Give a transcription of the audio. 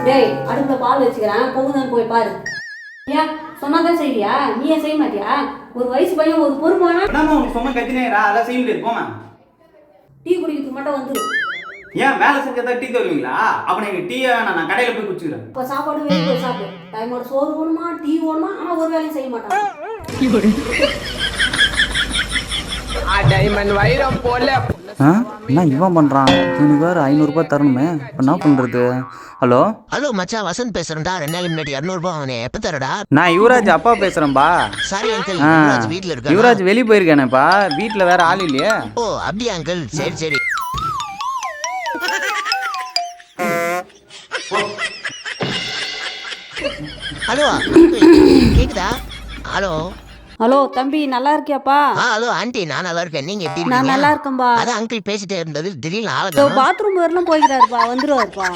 டேய் அடுப்புல பால் வச்சுக்கிறேன், பொங்குதான் போய் பாரு. ஏன் சொன்னாதான் செய்வியா? நீயே செய்ய மாட்டியா? ஒரு வயசு பையன் ஒரு பொறுப்பு வேணா. என்னம்மா உனக்கு சும்மா கத்தினேரா? அதெல்லாம் செய்ய முடியாது, போமா. டீ குடிக்கிறதுக்கு மட்டும் வந்துரு. ஏன் வேலை செஞ்சதா டீ தருவீங்களா? அப்ப நீங்க டீயை நான் கடையில போய் குடிச்சுக்கிறேன். இப்போ சாப்பாடு வெளியே போய் சாப்பிடு. டைமோட சோறு வேணுமா, டீ வேணுமா, ஆனால் ஒரு வேலையும் செய்ய மாட்டான். என்ன இவன் பண்ணுறான்? இவனுக்கு வேறு 500 ரூபாய் தரணுமே, இப்போ என்ன பண்ணுறது? ஹலோ ஹலோ மச்சான், வசந்த் பேசுறேன்டா. 2 நாள் முன்னாடி 200 ரூபாய் அவனே எப்ப தரடா? நான் யுவராஜ் அப்பா பேசுகிறேன்ப்பா. சாரி அங்கிள், யுவராஜ் வீட்ல இருக்கா? யுவராஜ் வெளியே போயிருக்கானேப்பா, வீட்டில் வேற ஆள் இல்லையே. ஓ அப்படியா அங்கிள், சரி சரி. ஹலோ கேக்குதா? ஹலோ ஹலோ தம்பி, நல்லா இருக்கியாப்பா? ஹலோ ஆண்டி, நான் நல்லா இருக்கேன். நீங்க எப்படி நான் இருக்கீங்க? நல்லா இருக்கேன்பா. அதான் அங்கிள் பேசிட்டே இருந்தது, திடீர்னு பாத்ரூம் வரலாம் போய்கிறாருப்பா, வந்துருவாருப்பா.